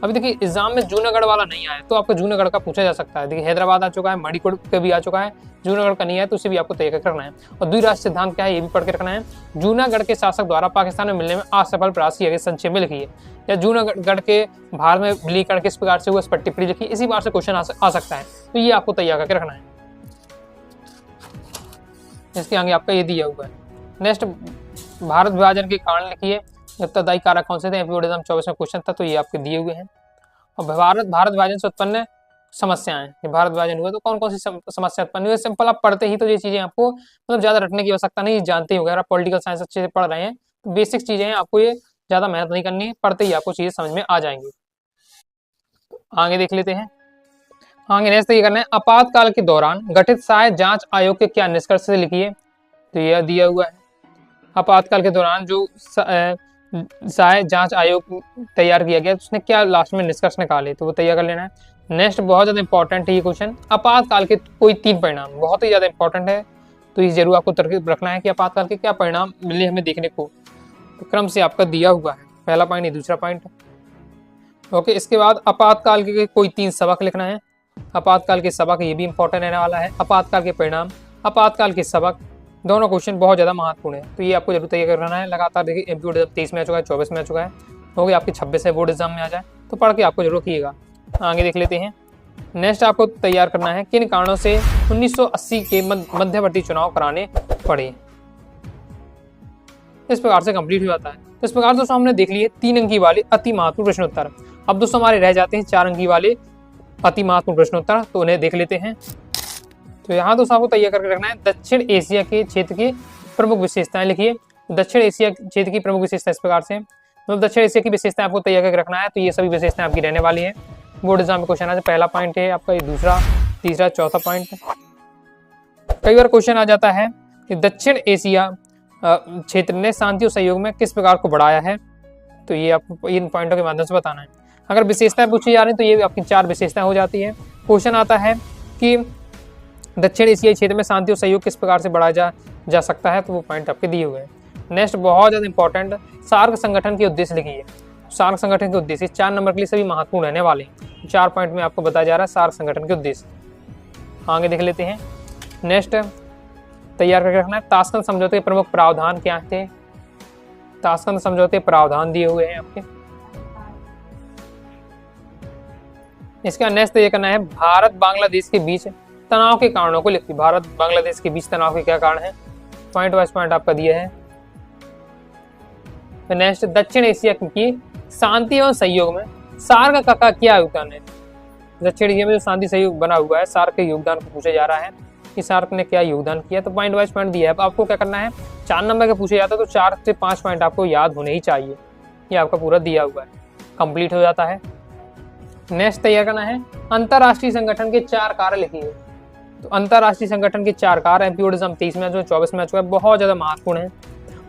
अभी देखिए एग्जाम में जूनागढ़ वाला नहीं आया तो आपको जूनागढ़ का पूछा जा सकता है। देखिए हैदराबाद आ चुका है, मणिपुर का भी आ चुका है, जूनागढ़ का नहीं आया तो उसे भी आपको तैयार करके रखना है। और द्विराष्ट्र सिद्धांत क्या है ये भी पढ़ के रखना है। जूनागढ़ के शासक द्वारा पाकिस्तान में मिलने में असफल प्रयास किए गए संक्षेप में लिखिए। या जूनागढ़ के भारत में विलीकरण किस प्रकार से हुआ इस पर टिप्पणी लिखिए। इसी बार से क्वेश्चन आ सकता है तो ये आपको तैयार करके रखना है। इसके आगे आपका ये दिया हुआ है। नेक्स्ट, भारत विभाजन के कारण लिखिए। उत्तरदायी कारक कौन से थे, एमपीओ एग्जाम 24 में क्वेश्चन था तो ये आपके दिए हुए हैं। और भारत विभाजन से उत्पन्न समस्याएं, भारत विभाजन हुआ तो कौन कौन सी समस्या उत्पन्न हुई। सिंपल आप पढ़ते ही तो ये चीजें आपको मतलब ज्यादा रटने की आवश्यकता नहीं, जानते ही हो। अगर आप पॉलिटिकल साइंस अच्छे से पढ़ रहे हैं तो बेसिक चीजें हैं, आपको ये ज्यादा मेहनत नहीं करनी है, पढ़ते ही आपको चीजें समझ में आ जाएंगी। आगे देख लेते हैं। आगे नेक्स्ट ये करना है, आपातकाल के दौरान गठित सहायक जांच आयोग के क्या निष्कर्ष से लिखिए। तो यह दिया हुआ है। आपातकाल के दौरान जो सहायक जांच आयोग तैयार किया गया उसने क्या लास्ट में निष्कर्ष निकाले तो वो तैयार कर लेना है। नेक्स्ट बहुत ज्यादा इंपॉर्टेंट है ये क्वेश्चन, आपातकाल के कोई 3 परिणाम, बहुत ही ज्यादा इंपॉर्टेंट है तो ये जरूर आपको तरकीब रखना है कि आपातकाल के क्या परिणाम मिले हमें देखने को। तो क्रम से आपका दिया हुआ है, पहला पॉइंट ये दूसरा पॉइंट। ओके, इसके बाद आपातकाल के कोई 3 सबक लिखना है। आपातकाल के सबक ये भी इंपॉर्टेंट रहने वाला है। आपातकाल के परिणाम, आपातकाल के सबक, दोनों क्वेश्चन बहुत ज़्यादा महत्वपूर्ण है तो ये आपको जरूर तैयार करना है। लगातार देखिए एमपीओ 23 में आ चुका है, 24 में आ चुका है, हो गया आपके 26 है बोर्ड एग्जाम में आ जाए तो पढ़ के आपको जरूर कीजिएगा। आगे देख लेते हैं। नेक्स्ट आपको तैयार करना है किन कारणों से 1980 के मध्यवर्ती चुनाव कराने पड़े। इस प्रकार से कंप्लीट हो जाता है। तो इस प्रकार दोस्तों हमने देख लिए 3 अंकी वाले अति महत्वपूर्ण प्रश्नोत्तर। अब दोस्तों हमारे रह जाते हैं 4 अंकी वाले अति महत्वपूर्ण प्रश्नोत्तर, तो उन्हें देख लेते हैं। तो यहाँ दोस्तों आपको तैयार करके रखना है दक्षिण एशिया के क्षेत्र की प्रमुख विशेषताएं लिखिए। दक्षिण एशिया क्षेत्र की प्रमुख विशेषता इस प्रकार से, मतलब दक्षिण एशिया की विशेषताएं आपको तैयार करके रखना है। तो ये सभी विशेषताएं आपकी रहने वाली है। बोर्ड एग्जाम में क्वेश्चन आता है, पहला पॉइंट है आपका, ये दूसरा, तीसरा, चौथा पॉइंट। कई बार क्वेश्चन आ जाता है कि दक्षिण एशिया क्षेत्र ने शांति और सहयोग में किस प्रकार को बढ़ाया है। तो ये आपको इन पॉइंटों के माध्यम से बताना है। अगर विशेषताएं पूछी जा रही हैं तो ये भी आपकी 4 विशेषताएं हो जाती है। क्वेश्चन आता है कि दक्षिण एशियाई क्षेत्र में शांति और सहयोग किस प्रकार से बढ़ाया जा सकता है, तो वो पॉइंट आपके दिए हुए हैं। नेक्स्ट बहुत ज़्यादा इंपॉर्टेंट, सार्क संगठन के उद्देश्य लिखिए। सार्क संगठन के उद्देश्य 4 नंबर के लिए सभी महत्वपूर्ण रहने वाले हैं। 4 पॉइंट में आपको बताया जा रहा है सार्क संगठन के उद्देश्य। आगे देख लेते हैं। नेक्स्ट तैयार करके रखना है ताशकंद समझौते के प्रमुख प्रावधान क्या थे। ताशकंद समझौते प्रावधान दिए हुए हैं आपके। इसका नेक्स्ट ये करना है भारत बांग्लादेश के बीच तनाव के कारणों को लिखिए। भारत बांग्लादेश के बीच तनाव के क्या कारण है, पॉइंट वाइज पॉइंट आपका दिया है। नेक्स्ट दक्षिण एशिया की शांति एवं सहयोग में सार्क का क्या योगदान है। दक्षिण एशिया में जो शांति सहयोग बना हुआ है सार्क के योगदान को पूछा जा रहा है कि सार्क ने क्या योगदान किया। तो पॉइंट वाइज पॉइंट दिया है। अब आपको क्या करना है, 4 नंबर का पूछा जाता है तो 4 से 5 पॉइंट आपको याद होने ही चाहिए। ये आपका पूरा दिया हुआ है, कंप्लीट हो जाता है। नेक्स्ट तैयार करना है अंतरराष्ट्रीय संगठन के 4 कार्य लिखिए। तो अंतरराष्ट्रीय संगठन के 4 कार्य एमपीओ एग्जाम 23 में 24 में आ चुका है, बहुत ज्यादा महत्वपूर्ण है।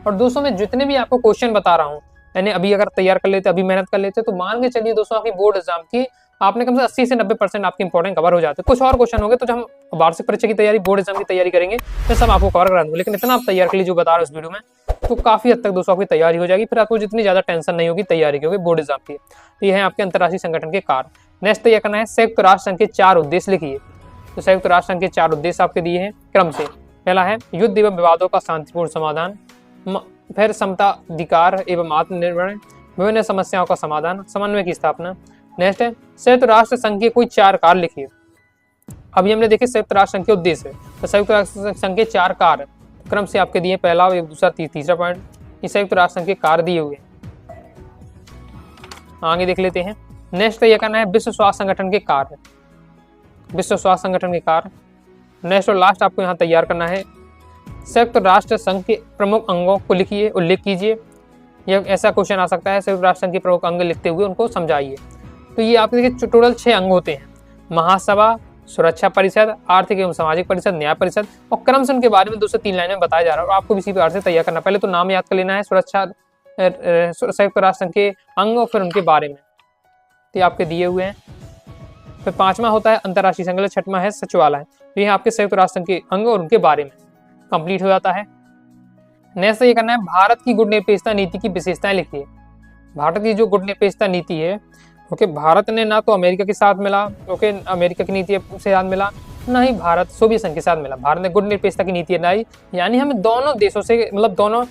और दोस्तों मैं जितने भी आपको क्वेश्चन बता रहा हूँ यानी अभी अगर तैयार कर लेते, अभी मेहनत कर लेते तो मान के चलिए दोस्तों आपकी बोर्ड एग्जाम की आपने कम से 80 से 90% आपके इंपॉर्टेंट कवर हो जाते हैं। कुछ और क्वेश्चन होंगे तो जब हम वार्षिक परीक्षा की तैयारी, बोर्ड एग्जाम की तैयारी करेंगे तो सब आपको कवर करा दूंगा, लेकिन इतना आप तैयार कर लीजिए जो बता रहे हो इस वीडियो में तो काफी हद तक दोस्तों आपकी तैयारी हो जाएगी। फिर आपको जितनी ज्यादा टेंशन नहीं होगी तैयारी की, होगी बोर्ड एग्जाम की। तो ये है आपके अंतरराष्ट्रीय संगठन के कार्य। नेक्स्ट तैयार करना है संयुक्त राष्ट्र संघ के 4 उद्देश्य लिखिए। तो संयुक्त राष्ट्र संघ के 4 उद्देश्य आपके दिए हैं क्रम से। पहला है युद्ध एवं विवादों का शांतिपूर्ण समाधान, फिर समता, अधिकार एवं आत्मनिर्भर, विभिन्न समस्याओं का समाधान, समन्वय की स्थापना। नेक्स्ट है संयुक्त राष्ट्र संघ के कोई 4 कार्य लिखिए। अभी हमने देखे संयुक्त राष्ट्र संघ के उद्देश्य, तो संयुक्त राष्ट्र संघ के 4 कार्य क्रम से आपके दिए, पहला, दूसरा, तीसरा पॉइंट, ये संयुक्त राष्ट्र संघ के कार्य दिए हुए हैं। आगे देख लेते हैं। नेक्स्ट ये करना है विश्व स्वास्थ्य संगठन के कार्य, विश्व स्वास्थ्य संगठन के कार्य। नेक्स्ट और लास्ट आपको यहाँ तैयार करना है संयुक्त राष्ट्र संघ के प्रमुख अंगों को लिखिए, उल्लेख कीजिए। यह ऐसा क्वेश्चन आ सकता है, संयुक्त राष्ट्र संघ के प्रमुख अंग लिखते हुए उनको समझाइए। तो ये आपके देखिए टोटल 6 अंग होते हैं, महासभा, सुरक्षा परिषद, आर्थिक एवं सामाजिक परिषद, न्याय परिषद, और क्रम से उनके बारे में 2 से 3 लाइन में बताया जा रहा है और आपको इसी प्रकार से तैयार करना। पहले तो नाम याद कर लेना है संयुक्त राष्ट्र संघ के अंग और फिर उनके बारे में, तो आपके दिए हुए हैं। फिर 5वां होता है अंतर्राष्ट्रीय संघ, 6वां है सचिवालय। तो ये आपके संयुक्त राष्ट्र संघ के अंग और उनके बारे में कंप्लीट हो जाता है। नेक्स्ट ये करना है, भारत की गुटनिरपेक्षता नीति की विशेषताएं लिखिए। भारत की जो गुटनिरपेक्षता नीति है, ओके, भारत ने ना तो अमेरिका के साथ मिला, ओके, अमेरिका की नीति से साथ मिला, ना ही भारत सोवियत संघ के साथ मिला। भारत ने गुटनिरपेक्षता की नीति अपनाई, यानी हमें दोनों देशों से, मतलब दोनों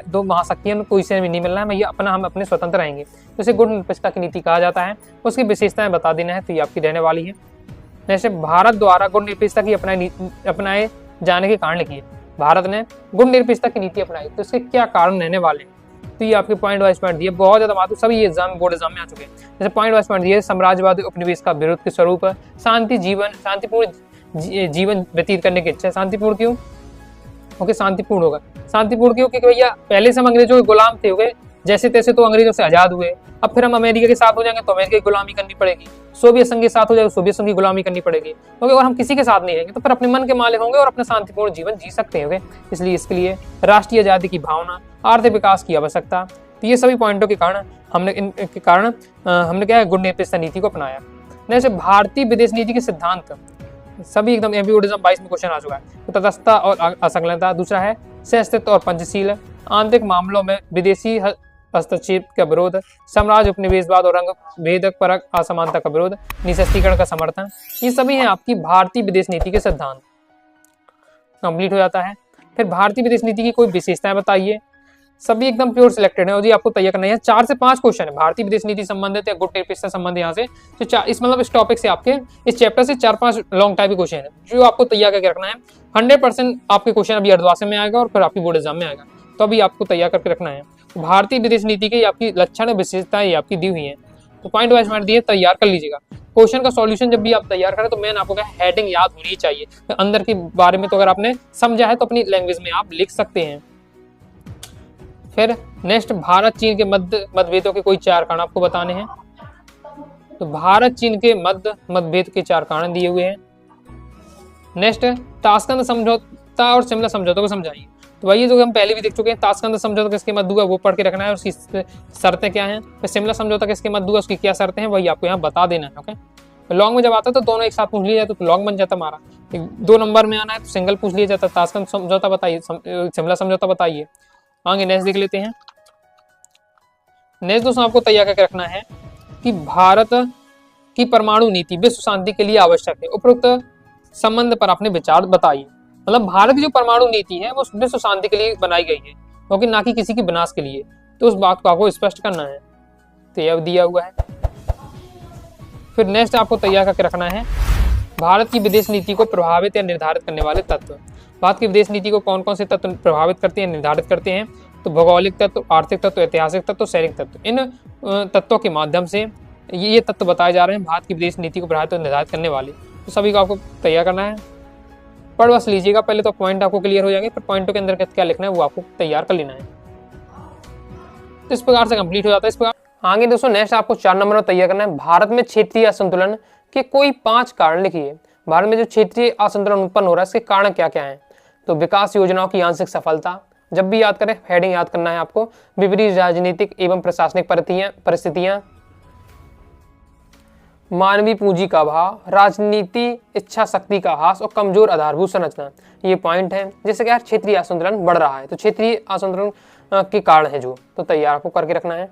दो महाशक्तियों कोई से भी नहीं मिलना है, हम अपने स्वतंत्र रहेंगे, तो इसे गुटनिरपेक्षता की नीति कहा जाता है। उसकी विशेषताएं बता देना है, तो ये आपकी रहने वाली है। जैसे भारत द्वारा गुटनिरपेक्षता की अपनाए जाने के कारण लिखिए। भारत ने गुटनिरपेक्षता की नीति अपनाई, तो इसके क्या कारण रहने वाले हैं, तो ये आपके पॉइंट वाइज पॉइंट दिए, बहुत ज्यादा महत्व, सभी एग्जाम बोर्ड एग्जाम में आ चुके हैं। जैसे पॉइंट वाइज पॉइंट दिए, साम्राज्यवादी उपनिवेश का विरोध के स्वरूप, शांतिपूर्ण जीवन व्यतीत करने की इच्छा। शांतिपूर्ण क्यों, ओके, शांतिपूर्ण होगा। शांतिपूर्ण क्यों, क्योंकि भैया पहले से हम अंग्रेजों के गुलाम थे, ओके, जैसे तैसे तो अंग्रेजों से आजाद हुए, अब फिर हम अमेरिका के साथ हो जाएंगे तो अमेरिका की गुलामी करनी पड़ेगी, सोवियत संघ के साथ हो जाएगा सोवियत संघ की गुलामी करनी पड़ेगी, ओके, और हम किसी के साथ नहीं रहेंगे, तो फिर अपने मन के मालिक होंगे और अपना शांतिपूर्ण जीवन जी सकते हैं, ओके। इसलिए इसके लिए राष्ट्रीय आजादी की भावना, आर्थिक विकास की आवश्यकता, तो ये सभी पॉइंटों के कारण हमने क्या है, गुटनिरपेक्षता नीति को अपनाया। जैसे भारतीय विदेश नीति के सिद्धांत, सभी एकदम एमपीओडिज्म 22 में क्वेश्चन आ चुका है। तो तटस्थता और असंलग्नता, दूसरा है सहअस्तित्व और पंचशील, आंतरिक मामलों में विदेशी हस्तक्षेप का विरोध, साम्राज्य उपनिवेशवाद और रंग भेदक परक असमानता का विरोध, निःशस्त्रीकरण का समर्थन, ये सभी हैं आपकी भारतीय विदेश नीति के सिद्धांत। कंप्लीट हो जाता है। फिर भारतीय विदेश नीति की कोई विशेषताएं बताइए, सभी एकदम प्योर सिलेक्टेड है और जी आपको तैयार करना है। 4 से 5 क्वेश्चन है भारतीय विदेश नीति संबंधित या गुटनिरपेक्षता संबंधित, यहाँ से तो इस टॉपिक से आपके इस चैप्टर से 4-5 लॉन्ग टाइप के क्वेश्चन है जो आपको तैयार करके रखना है। 100% आपके क्वेश्चन अभी अर्धवासे में आएगा और फिर आपकी बोर्ड एग्जाम में आएगा, तो अभी आपको तैयार करके रखना है। भारतीय विदेश नीति की आपकी लक्षण विशेषताएं आपकी दी हुई है, तो पॉइंट वाइज पॉइंट दिए, तैयार कर लीजिएगा। क्वेश्चन का सॉल्यूशन जब भी आप तैयार करें तो मैंने आपको कहा हेडिंग याद होनी चाहिए, तो अंदर के बारे में तो अगर आपने समझा है तो अपनी लैंग्वेज में आप लिख सकते हैं। फिर नेक्स्ट, भारत चीन के मतभेदों के कोई 4 कारण आपको बताने हैं, तो भारत चीन के मतभेद के 4 कारण दिए हुए हैं। नेक्स्ट, ताशकंद समझौता और शिमला समझौता को समझाइए, तो भाई ये जो हम पहले भी देख चुके हैं, ताशकंद समझौता किसके मध्य हुआ वो पढ़ के रखना है, उसकी शर्तें क्या हैं। फिर शिमला समझौता किसके मध्य हुआ, उसकी क्या शर्तें हैं, वही आपको यहाँ बता देना है, ओके। लॉन्ग में जब आता तो दोनों एक साथ पूछ लिया जाता तो लॉन्ग बन जाता हमारा। 2 नंबर में आना है तो सिंगल पूछ लिया जाता, ताशकंद समझौता बताइए, शिमला समझौता बताइए। आगे नेक्स्ट देख लेते हैं। नेक्स्ट दोस्तों आपको तैयार करके रखना है कि भारत की परमाणु नीति विश्व शांति के लिए आवश्यक है, उपरोक्त संबंध पर अपने विचार बताइए। मतलब भारत की जो परमाणु नीति है वो विश्व शांति के लिए बनाई गई है, क्योंकि ना कि किसी की विनाश के लिए, तो उस बात को आपको स्पष्ट करना है, तो यह दिया हुआ है। फिर नेक्स्ट आपको तैयार करके रखना है भारत की विदेश नीति को प्रभावित या निर्धारित करने वाले तत्व। भारत की विदेश नीति को कौन कौन से तत्व प्रभावित करते हैं, निर्धारित करते हैं, तो भौगोलिक तत्व, आर्थिक तत्व, ऐतिहासिक तत्व, सैनिक तत्व। इन तत्वों के माध्यम से ये तत्व बताए जा रहे हैं भारत की विदेश नीति को प्रभावित और निर्धारित करने वाले, तो सभी को आपको तैयार करना है। पढ़ बस लीजिएगा पहले, तो पॉइंट आपको क्लियर हो जाएंगे, फिर पॉइंटों के अंदर क्या लिखना है वो आपको तैयार कर लेना है। तो इस प्रकार से कंप्लीट हो जाता है। इस प्रकार आगे दोस्तों नेक्स्ट आपको 4 नंबर में तैयार करना है, भारत में क्षेत्रीय असंतुलन के कोई 5 कारण लिखिए। भारत में जो क्षेत्रीय असंतुलन उत्पन्न हो रहा है इसके कारण क्या क्या है, तो विकास योजनाओं की आंशिक सफलता, जब भी याद करें हेडिंग याद करना है आपको, विपरीत राजनीतिक एवं प्रशासनिक परिस्थितियां, मानवीय पूंजी का अभाव, राजनीति इच्छा शक्ति का ह्रास और कमजोर आधारभूत संरचना, ये पॉइंट है जिससे क्या क्षेत्रीय असंतुलन बढ़ रहा है। तो क्षेत्रीय असंतुलन के कारण है जो, तो तैयार आपको करके रखना है।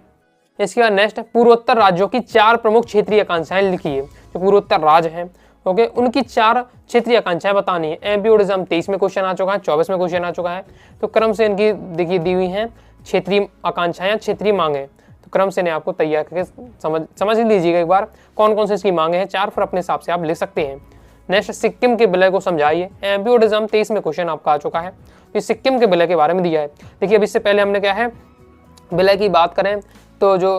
इसके बाद नेक्स्ट, पूर्वोत्तर राज्यों की 4 प्रमुख क्षेत्रीय आकांक्षाएं लिखिए। जो पूर्वोत्तर राज्य हैं ओके, उनकी 4 क्षेत्रीय आकांक्षाएं बतानी है। एमपीओडिज्म 23 में क्वेश्चन आ चुका है, 24 में क्वेश्चन आ चुका है, तो क्रम से इनकी देखिए दी हुई है क्षेत्रीय आकांक्षाएं, क्षेत्रीय मांगे, तो क्रम से इन्हें आपको तैयार करके समझ लीजिएगा एक बार कौन कौन से इसकी मांगे हैं 4, फिर अपने हिसाब से आप लिख सकते हैं। नेक्स्ट, सिक्किम के विलय को समझाइए। एमपीओडिज्म 23 में क्वेश्चन आपका आ चुका है, तो सिक्किम के विलय के बारे में दिया है। देखिए अब इससे पहले हमने क्या है, विलय की बात करें तो जो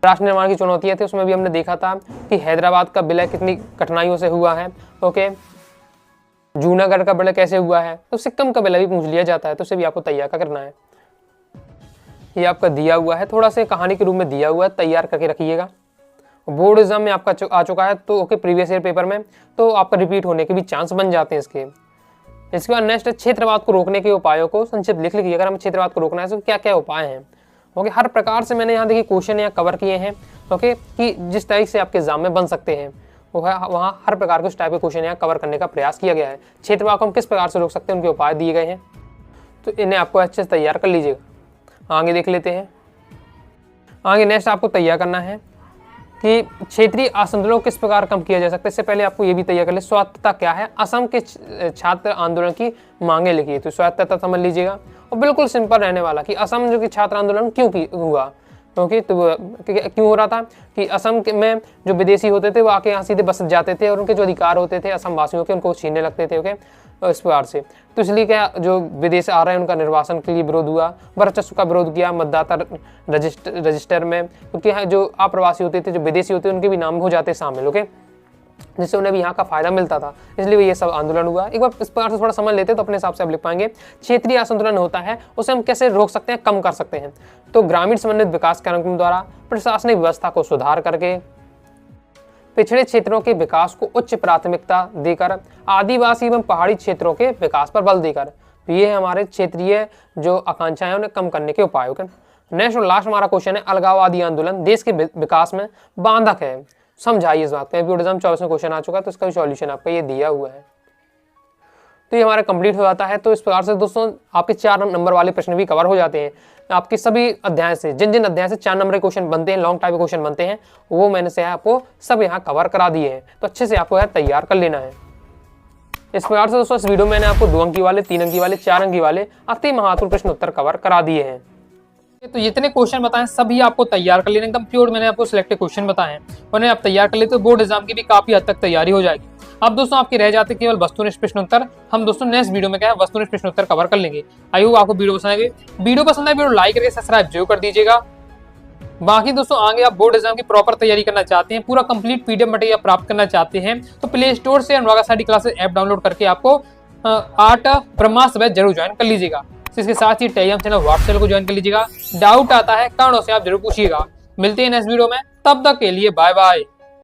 राष्ट्र निर्माण की चुनौतियां थी उसमें भी हमने देखा था कि हैदराबाद का विलय कितनी कठिनाइयों से हुआ है, ओके। जूनागढ़ का विलय कैसे हुआ है, तो सिक्किम का विलय भी पूछ लिया जाता है, तो उसे भी आपको तैयार करना है। ये आपका दिया हुआ है, थोड़ा सा कहानी के रूप में दिया हुआ है, तैयार करके रखिएगा। बोर्ड एग्जाम में आपका आ चुका है, तो ओके प्रीवियस ईयर पेपर में, तो आपका रिपीट होने के भी चांस बन जाते हैं इसके। इसके बाद नेक्स्ट क्षेत्रवाद को रोकने के उपायों को संक्षिप्त लिख लीजिए। अगर हम क्षेत्रवाद को रोकना है तो क्या क्या उपाय हैं। ओके, हर प्रकार से मैंने यहाँ देखिए क्वेश्चन यहाँ कवर किए हैं। ओके, कि जिस टाइप से आपके एग्जाम में बन सकते हैं वहाँ हर प्रकार के उस टाइप के क्वेश्चन यहाँ कवर करने का प्रयास किया गया है। क्षेत्रवाद को हम किस प्रकार से रोक सकते हैं उनके उपाय दिए गए हैं, तो इन्हें आपको अच्छे से तैयार कर लीजिएगा। आगे देख लेते हैं। आगे नेक्स्ट आपको तैयार करना है कि क्षेत्रीय असंतुलन किस प्रकार कम किया जा सकता है। इससे पहले आपको ये भी तैयार कर ले स्वायत्तता क्या है, असम के छात्र आंदोलन की मांगे लिखिए, तो स्वायत्तता समझ लीजिएगा। और बिल्कुल सिंपल रहने वाला कि असम जो कि छात्र आंदोलन क्यों हुआ, क्योंकि तो क्यों हो रहा था कि असम में जो विदेशी होते थे वो आके यहाँ सीधे बस जाते थे और उनके जो अधिकार होते थे असम वासियों के उनको छीनने लगते थे। ओके, इस प्रकार से तो इसलिए क्या जो विदेश आ रहे हैं उनका निर्वासन के लिए विरोध हुआ, वर्चस्व का विरोध किया मतदाता रजिस्टर में, क्योंकि जो अप्रवासी होते थे जो विदेशी होते थे उनके भी नाम हो जाते शामिल। ओके, जिससे उन्हें भी यहाँ का फायदा मिलता था, इसलिए ये सब आंदोलन हुआ। एक बार इस प्रकार से थोड़ा समझ लेते तो अपने हिसाब से आप लिख पाएंगे। क्षेत्रीय असंतुलन होता है उसे हम कैसे रोक सकते हैं, कम कर सकते हैं, तो ग्रामीण समन्वित विकास कार्यक्रम द्वारा प्रशासनिक व्यवस्था को सुधार करके, पिछड़े क्षेत्रों के विकास को उच्च प्राथमिकता देकर, आदिवासी एवं पहाड़ी क्षेत्रों के विकास पर बल देकर। तो ये है हमारे क्षेत्रीय जो आकांक्षाएं हैं उन्हें कम करने के उपाय। नेक्स्ट और लास्ट हमारा क्वेश्चन है अलगाववादी आंदोलन देश के विकास में बाधक है, समझाइए इस बात का। एग्जाम 24 में क्वेश्चन आ चुका है, तो इसका भी सॉल्यूशन आपका ये दिया हुआ है। तो ये हमारा कंप्लीट हो जाता है। तो इस प्रकार से दोस्तों आपके 4 नंबर वाले प्रश्न भी कवर हो जाते हैं। आपके सभी अध्याय से जिन जिन अध्याय से 4 नंबर के क्वेश्चन बनते हैं, लॉन्ग टाइप के क्वेश्चन बनते हैं, वो मैंने से आपको सब यहाँ कवर करा दिए हैं, तो अच्छे से आपको तैयार कर लेना है। इस प्रकार से दोस्तों इस वीडियो में मैंने आपको 2 अंकी वाले, 3 अंकी वाले, 4 अंकी वाले अति महत्वपूर्ण प्रश्न उत्तर कवर करा दिए हैं। तो जितने क्वेश्चन बताएं सभी आपको तैयार कर लेना, एकदम प्योर मैंने आपको सिलेक्टेड क्वेश्चन बताए हैं, उन्हें आप तैयार कर लेते तो बोर्ड एग्जाम की भी काफी हद तक तैयारी हो जाएगी। अब दोस्तों आपके रह जाते केवल वस्तुनिष्ठ प्रश्न उत्तर। हम दोस्तों नेक्स्ट वीडियो में क्या है वस्तुनिष्ठ प्रश्न उत्तर कवर कर लेंगे। आई होप आपको वीडियो पसंद आएगी। वीडियो पसंद आए वीडियो लाइक करके सब्सक्राइब जरूर कर दीजिएगा। बाकी दोस्तों आगे आप बोर्ड एग्जाम की प्रॉपर तैयारी करना चाहते हैं, पूरा कंप्लीट पीडीएफ मटेरियल प्राप्त करना चाहते हैं, तो प्ले स्टोर से अनुराग स्टडी क्लासेस ऐप डाउनलोड करके आपको 8 ब्रह्मास्त्र बैच जरूर ज्वाइन कर लीजिएगा। इसके साथ ही टेलीग्राम चैनल व्हाट्सएप को ज्वाइन कर लीजिएगा। डाउट आता है कारणों से आप जरूर पूछिएगा। मिलते हैं नेक्स्ट वीडियो में, तब तक के लिए बाय बाय।